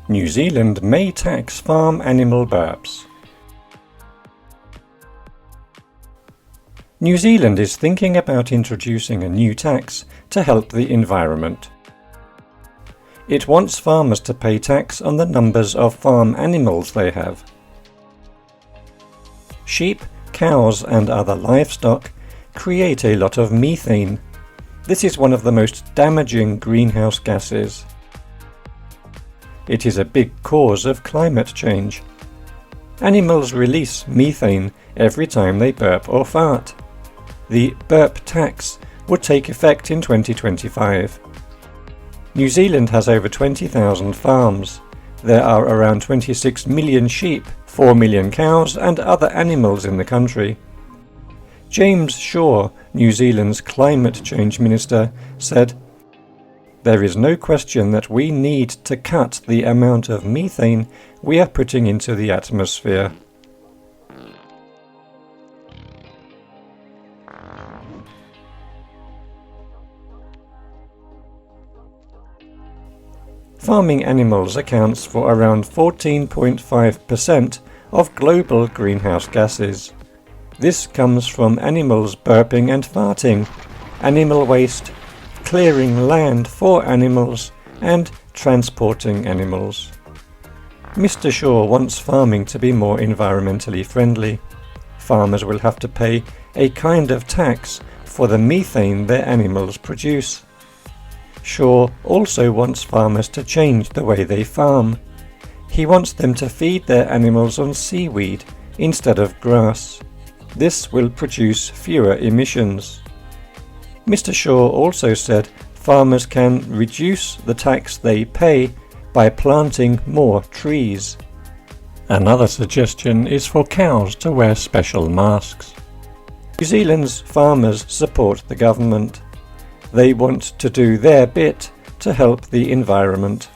New Zealand may tax farm animal burps. New Zealand is thinking about introducing a new tax to help the environment. It wants farmers to pay tax on the numbers of farm animals they have. Sheep, cows and other livestock create a lot of methane. This is one of the most damaging greenhouse gases. It is a big cause of climate change. Animals release methane every time they burp or fart. The burp tax would take effect in 2025. New Zealand has over 20,000 farms. There are around 26 million sheep, 4 million cows and other animals in the country. James Shaw, New Zealand's climate change minister, said, "There is no question that we need to cut the amount of methane we are putting into the atmosphere." Farming animals accounts for around 14.5% of global greenhouse gases. This comes from animals burping and farting, animal waste, clearing land for animals, and transporting animals. Mr. Shaw wants farming to be more environmentally friendly. Farmers will have to pay a kind of tax for the methane their animals produce. Shaw also wants farmers to change the way they farm. He wants them to feed their animals on seaweed instead of grass. This will produce fewer emissions. Mr. Shaw also said farmers can reduce the tax they pay by planting more trees. Another suggestion is for cows to wear special masks. New Zealand's farmers support the government. They want to do their bit to help the environment.